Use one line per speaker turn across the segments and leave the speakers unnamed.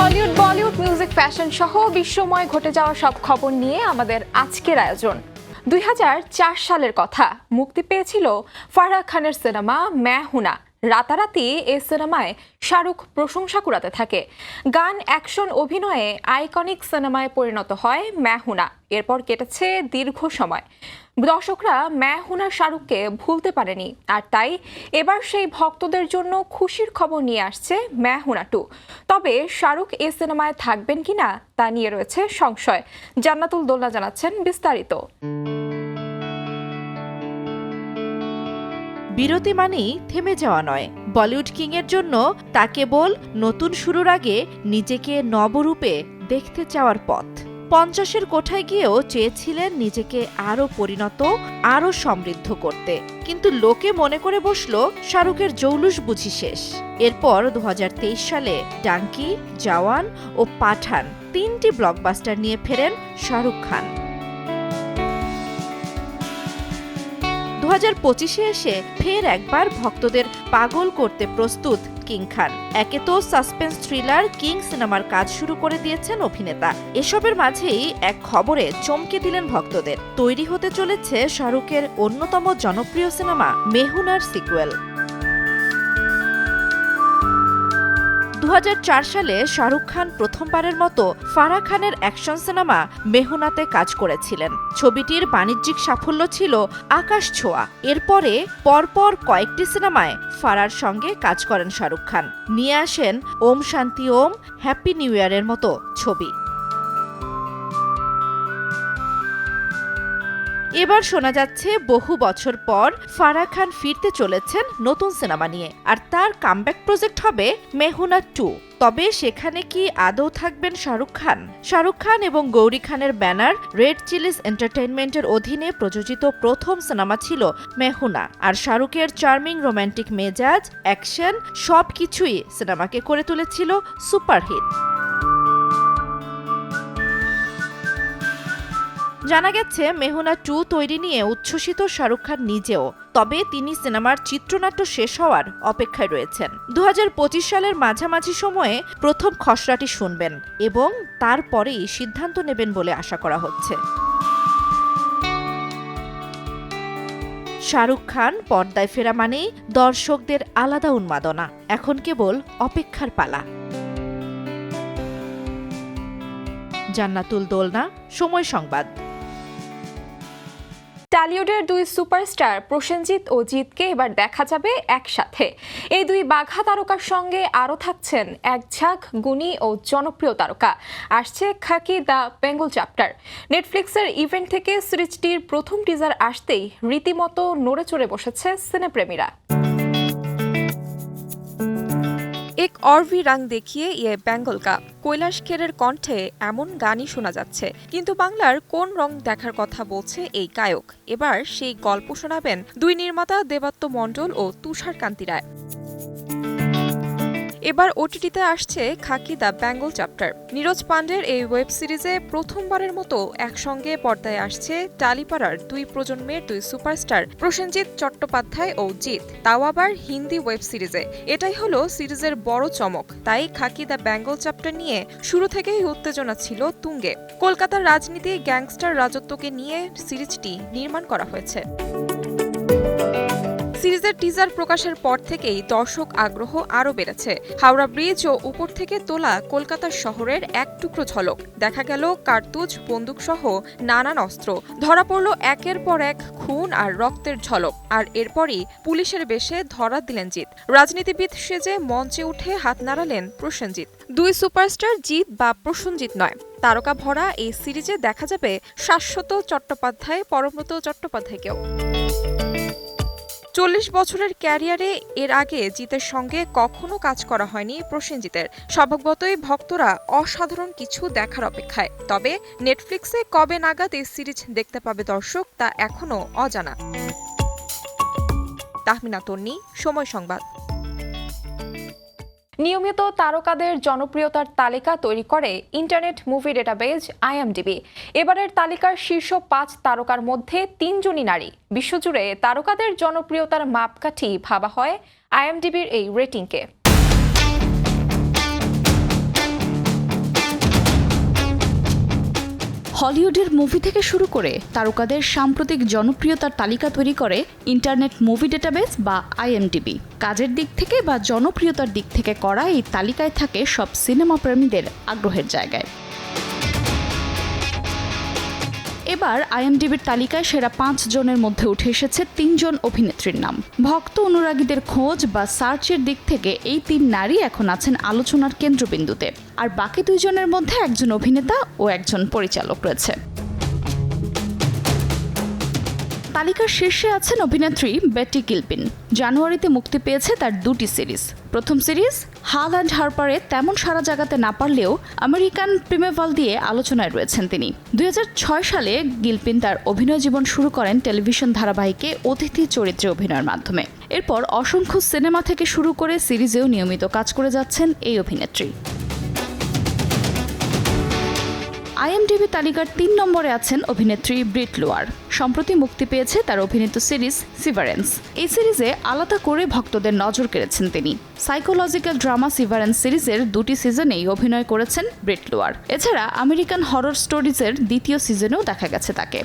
Hollywood, Bollywood, music, fashion সহ বিশ্বময় ঘটে যাওয়া সব খবর নিয়ে আমাদের আজকের আয়োজন। 2004 সালের কথা, মুক্তি পেয়েছিল ফারাহ খানের সিনেমা मैं हूं ना। রাতারাতি এই সিনেমায় শাহরুখ প্রশংসা কুড়াতে থাকে। গান, অ্যাকশন, অভিনয়ে আইকনিক সিনেমায় পরিণত হয় मैं हूं ना। এরপর কেটেছে দীর্ঘ সময়, দর্শকরা मैं हूं ना শাহরুখকে ভুলতে পারেনি। আর তাই এবার সেই ভক্তদের জন্য খুশির খবর নিয়ে আসছে मैं हूं ना 2। তবে শাহরুখ এই সিনেমায় থাকবেন কিনা তা নিয়ে রয়েছে সংশয়। জান্নাতুল দোলনা জানাচ্ছেন বিস্তারিত।
বিরতি মানেই থেমে যাওয়া নয়। বলিউড কিংয়ের জন্য তা কেবল নতুন শুরুর আগে নিজেকে নবরূপে দেখতে চাওয়ার পথ। 50-এর কোঠায় গিয়েও চেয়েছিলেন নিজেকে আরও পরিণত, আরও সমৃদ্ধ করতে। কিন্তু লোকে মনে করে বসল শাহরুখের জৌলুস বুঝি শেষ। এরপর 2023 সালে ডাঙ্কি, জওয়ান ও পাঠান 3টি ব্লকবাস্টার নিয়ে ফেরেন শাহরুখ খান। 2025-এ এসে ফের একবার ভক্তদের পাগল করতে প্রস্তুত কিং খান। একে তো সাসপেন্স থ্রিলার কিং সিনেমার কাজ শুরু করে দিয়েছেন অভিনেতা। এসবের মাঝেই এক খবরে চমকে দিলেন ভক্তদের। তৈরি হতে চলেছে শাহরুখের অন্যতম জনপ্রিয় সিনেমা मैं हूं नाর সিকুয়েল। 2004 সালে শাহরুখ খান প্রথমবারের মতো ফারাহ খানের অ্যাকশন সিনেমা मैं हूं नाতে কাজ করেছিলেন। ছবিটির বাণিজ্যিক সাফল্য ছিল আকাশ ছোঁয়া। এরপরে পরপর কয়েকটি সিনেমায় ফারাহর সঙ্গে কাজ করেন শাহরুখ খান। নিয়ে আসেন ওম শান্তি ওম, হ্যাপি নিউ ইয়ারের মতো ছবি। এবার শোনা যাচ্ছে বহু বছর পর ফারাহ খান ফিরতে চলেছেন নতুন সিনেমা নিয়ে, আর তার কামব্যাক প্রজেক্ট হবে मैं हूं ना 2। তবে সেখানে কি আদৌ থাকবেন শাহরুখ খান? শাহরুখ খান এবং গৌরী খানের ব্যানার রেড চিলিজ এন্টারটেইনমেন্টের অধীনে প্রযোজিত প্রথম সিনেমা ছিল मैं हूं ना। আর শাহরুখের চার্মিং রোমান্টিক মেজাজ, অ্যাকশন সবকিছুই সিনেমাকে করে তুলেছিল সুপারহিট। জানা গেছে मैं हूं ना 2 তৈরি নিয়ে উচ্ছ্বসিত শাহরুখ খান নিজেও। তবে তিনি সিনেমার চিত্রনাট্য শেষ হওয়ার অপেক্ষায় রয়েছেন। 2025 সালের মাঝামাঝি সময়ে প্রথম খসড়াটি শুনবেন এবং তারপরেই সিদ্ধান্ত নেবেন বলে আশা করা হচ্ছে। শাহরুখ খান পর্দায় ফেরা মানেই দর্শকদের আলাদা উন্মাদনা। এখন কেবল অপেক্ষার পালা। জান্নাতুল দোলনা, সময় সংবাদ।
টলিউডের দুই সুপারস্টার প্রসেনজিৎ ও জিৎকে এবার দেখা যাবে একসাথে। এই দুই বাঘা তারকার সঙ্গে আরও থাকছেন এক ঝাঁক গুণী ও জনপ্রিয় তারকা। আসছে খাকি দ্য বেঙ্গল চ্যাপ্টার। নেটফ্লিক্সের ইভেন্ট থেকে সিরিজটির প্রথম টিজার আসতেই রীতিমতো নড়ে চড়ে বসেছে সিনেপ্রেমীরা।
এক और भी रंग देखिए ये बेंगल का। কৈলাস খেরের কণ্ঠে এমন গানই শোনা যাচ্ছে, কিন্তু বাংলার কোন রং দেখার কথা বলছে এই গায়ক? এবার সেই গল্প শোনাবেন দুই নির্মাতা দেবাত্ম মণ্ডল ও তুষার কান্তি রায়। এবার ওটিটিতে আসছে খাকি দ্য বেঙ্গল চ্যাপ্টার। নীরজ পান্ডের এই ওয়েব সিরিজে প্রথমবারের মতো একসঙ্গে পর্দায় আসছে টালিপাড়ার দুই প্রজন্মের দুই সুপারস্টার প্রসেনজিৎ চট্টোপাধ্যায় ও জিৎ, তাও আবার হিন্দি ওয়েব সিরিজে। এটাই হলো সিরিজের বড় চমক। তাই খাকি দ্য বেঙ্গল চ্যাপ্টার নিয়ে শুরু থেকেই উত্তেজনা ছিল তুঙ্গে। কলকাতার রাজনীতি, গ্যাংস্টার রাজত্বকে নিয়ে সিরিজটি নির্মাণ করা হয়েছে। সিরিজের টিজার প্রকাশের পর থেকেই দর্শক আগ্রহ আরও বেড়েছে। হাওড়া ব্রিজ ও উপর থেকে তোলা কলকাতার শহরের এক টুকরো ঝলক। দেখা গেল কার্তুজ, বন্দুকসহ নানান অস্ত্র। ধরা পড়ল একের পর এক খুন আর রক্তের ঝলক। আর এরপরই পুলিশের বেশে ধরা দিলেন জিৎ। রাজনীতিবিদ সেজে মঞ্চে উঠে হাত নাড়ালেন প্রসেনজিৎ। দুই সুপারস্টার জিৎ বা প্রসেনজিৎ নয়, তারকা ভরা এই সিরিজে দেখা যাবে শাশ্বত চট্টোপাধ্যায়, পরমব্রত চট্টোপাধ্যায়কেও। 40 বছরের ক্যারিয়ারে এর আগে জিতের সঙ্গে কখনো কাজ করা হয়নি প্রসেনজিতের। স্বভাবতই ভক্তরা অসাধারণ কিছু দেখার অপেক্ষায়। তবে নেটফ্লিক্সে কবে নাগাদ এই সিরিজ দেখতে পাবে দর্শক তা এখনো অজানা। তাহমিনা তন্নি, সময় সংবাদ।
নিয়মিত তারকাদের জনপ্রিয়তার তালিকা তৈরি করে ইন্টারনেট মুভি ডেটাবেজ IMDb। এবারের তালিকার শীর্ষ 5 তারকার মধ্যে 3 জনই নারী। বিশ্বজুড়ে তারকাদের জনপ্রিয়তার মাপকাঠি ভাবা হয় IMDbর এই রেটিংকে।
হলিউডের মুভি থেকে শুরু করে তারকাদের সাম্প্রতিক জনপ্রিয়তার তালিকা তৈরি করে ইন্টারনেট মুভি ডেটাবেস বা IMDb। কাজের দিক থেকে বা জনপ্রিয়তার দিক থেকে করা এই তালিকায় থাকে সব সিনেমা প্রেমীদের আগ্রহের জায়গায়। এবার IMDbর তালিকায় সেরা 5 জনের মধ্যে উঠে এসেছে 3 জন অভিনেত্রীর নাম। ভক্ত অনুরাগীদের খোঁজ বা সার্চের দিক থেকে এই 3 নারী এখন আছেন আলোচনার কেন্দ্রবিন্দুতে, আর বাকি 2 জনের মধ্যে একজন অভিনেতা ও একজন পরিচালক রয়েছে। তালিকার শীর্ষে আছেন অভিনেত্রী বেটি গিলপিন। জানুয়ারিতে মুক্তি পেয়েছে তার 2টি সিরিজ। প্রথম সিরিজ হাল অ্যান্ড হারপারে তেমন সাড়া জাগাতে না পারলেও আমেরিকান প্রিমেভাল দিয়ে আলোচনায় রয়েছেন তিনি। 2006 সালে গিলপিন তার অভিনয় জীবন শুরু করেন টেলিভিশন ধারাবাহিকে অতিথি চরিত্রে অভিনয়ের মাধ্যমে। এরপর অসংখ্য সিনেমা থেকে শুরু করে সিরিজেও নিয়মিত কাজ করে যাচ্ছেন এই অভিনেত্রী। IMDb তালিকার 3 নম্বরে আছেন অভিনেত্রী ব্রিট লোয়ার। সম্প্রতি মুক্তি পেয়েছে তার অভিনীত সিরিজ সিভারেন্স। এই সিরিজে আলাদা করে ভক্তদের নজর কেড়েছেন তিনি। সাইকোলজিক্যাল ড্রামা সিভারেন্স সিরিজের 2টি সিজনেই অভিনয় করেছেন ব্রিট লোয়ার। এছাড়া আমেরিকান হরর স্টোরিজের 2য় সিজনেও দেখা গেছে তাকে।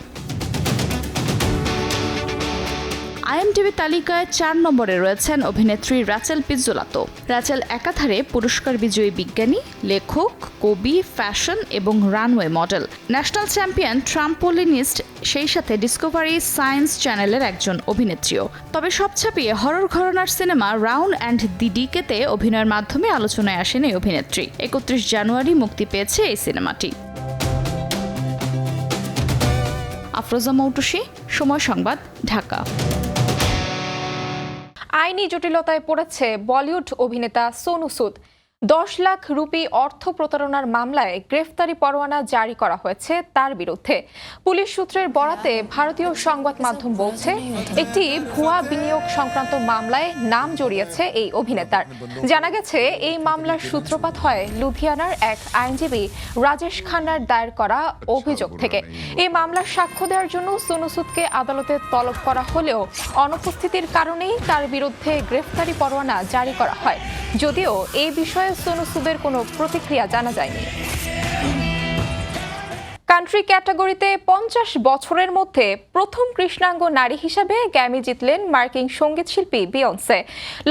IMDb তালিকায় 4 নম্বরে রয়েছেন অভিনেত্রী র্যাচেল পিজ্জোলাতো। র্যাচেল একাধারে পুরস্কার বিজয়ী বিজ্ঞানী, লেখক, কবি, ফ্যাশন এবং রানওয়ে মডেল, ন্যাশনাল চ্যাম্পিয়ন ট্রাম্পোলিনিস্ট, সেই সাথে ডিসকভারি সায়েন্স চ্যানেলের একজন অভিনেত্রীও। তবে সব ছাপিয়ে হরর ঘরানার সিনেমা রাউন্ড অ্যান্ড দি ডিকেতে অভিনয়ের মাধ্যমে আলোচনায় আসেন এই অভিনেত্রী। 31 জানুয়ারি মুক্তি পেয়েছে এই সিনেমাটি। আফরোজা মৌটুসী, সময় সংবাদ, ঢাকা।
আইনি জটিলতায় পড়েছে বলিউড অভিনেতা সোনু সুদ। 10 লাখ রুপি অর্থ প্রতারণার মামলায় গ্রেফতারি পরোয়ানা জারি করা হয়েছে তার বিরুদ্ধে। পুলিশ সূত্রের বরাতে ভারতীয় সংবাদ মাধ্যম বলছে, একটি ভুয়া বিনিয়োগ সংক্রান্ত মামলায় নাম জড়িয়েছে এই অভিনেতার। জানা গেছে এই মামলার সূত্রপাত হয় লুধিয়ানার এক আইনজীবী রাজেশ খান্নার দায়ের করা অভিযোগ থেকে। এই মামলার সাক্ষ্য দেওয়ার জন্য সোনু সুদকে আদালতে তলব করা হলেও অনুপস্থিতির কারণেই তার বিরুদ্ধে গ্রেফতারি পরোয়ানা জারি করা হয়, যদিও এই বিষয়ে সোনু সুদের কোনো প্রতিক্রিয়া জানা যায়নি। কান্ট্রি ক্যাটাগরিতে 50 বছরের মধ্যে প্রথম কৃষ্ণাঙ্গ নারী হিসেবে গ্র্যামি জিতলেন মার্কিন সঙ্গীতশিল্পী বিয়ন্সে।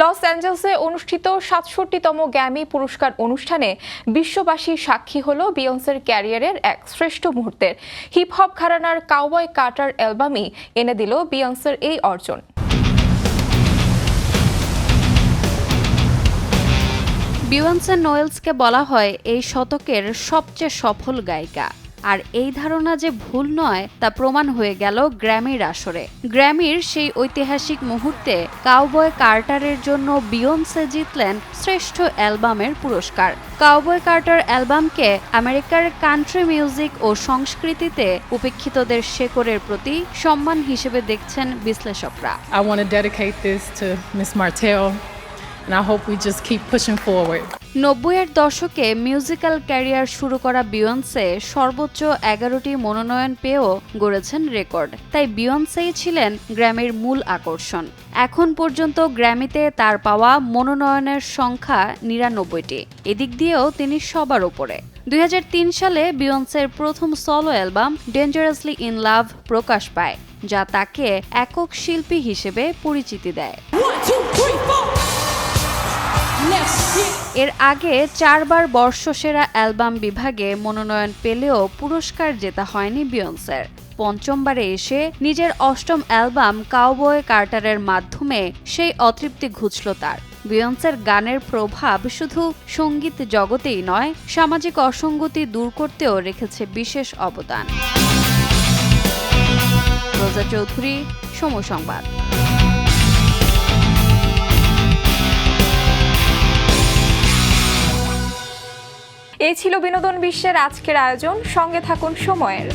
লস অ্যাঞ্জেলসে অনুষ্ঠিত 67তম গ্র্যামি পুরস্কার অনুষ্ঠানে বিশ্ববাসী সাক্ষী হল বিয়ন্সের ক্যারিয়ারের এক শ্রেষ্ঠ মুহূর্তের। হিপ হপ ঘরানার কাউবয় কার্টার অ্যালবামই এনে দিল বিয়ন্সের এই অর্জন।
বিয়ন্সে নোয়েলসকে বলা হয় এই শতকের সবচেয়ে সফল গায়িকা, আর এই ধারণা যে ভুল নয় তা প্রমাণ হয়ে গেল গ্র্যামির আসরে। গ্র্যামির সেই ঐতিহাসিক মুহূর্তে কাউবয় কার্টারের জন্য বিয়ন্সে জিতলেন শ্রেষ্ঠ অ্যালবামের পুরস্কার। কাউবয় কার্টার অ্যালবামকে আমেরিকার কান্ট্রি মিউজিক ও সংস্কৃতিতে উপেক্ষিতদের শেকড়ের প্রতি সম্মান হিসেবে দেখছেন বিশ্লেষকরা।
I want to dedicate this to Miss Martell. And I hope we just keep pushing forward.
90-এর দশকে মিউজিক্যাল ক্যারিয়ার শুরু করা বিয়ন্সে সর্বোচ্চ 11টি মনোনয়ন পেয়েও গড়েছেন রেকর্ড। তাই বিয়ন্সেই ছিলেন গ্র্যামির মূল আকর্ষণ। এখন পর্যন্ত গ্র্যামিতে তার পাওয়া মনোনয়নের সংখ্যা 99টি। এদিক দিয়েও তিনি সবার উপরে। 2003 সালে বিয়ন্সের প্রথম solo album dangerously in love প্রকাশ পায়, যা তাকে একক শিল্পী হিসেবে পরিচিতি দেয়। এর আগে 4 বার বর্ষসেরা অ্যালবাম বিভাগে মনোনয়ন পেলেও পুরস্কার জেতা হয়নি বিয়ন্সের। পঞ্চমবারে এসে নিজের 8ম অ্যালবাম কাউবয় কার্টারের মাধ্যমে সেই অতৃপ্তি ঘুচল তার। বিয়ন্সের গানের প্রভাব শুধু সঙ্গীত জগতেই নয়, সামাজিক অসঙ্গতি দূর করতেও রেখেছে বিশেষ অবদান। রোজা চৌধুরী, সময় সংবাদ।
এই ছিল বিনোদন বিশ্বের আজকের আয়োজন। সঙ্গে থাকুন সময়ের।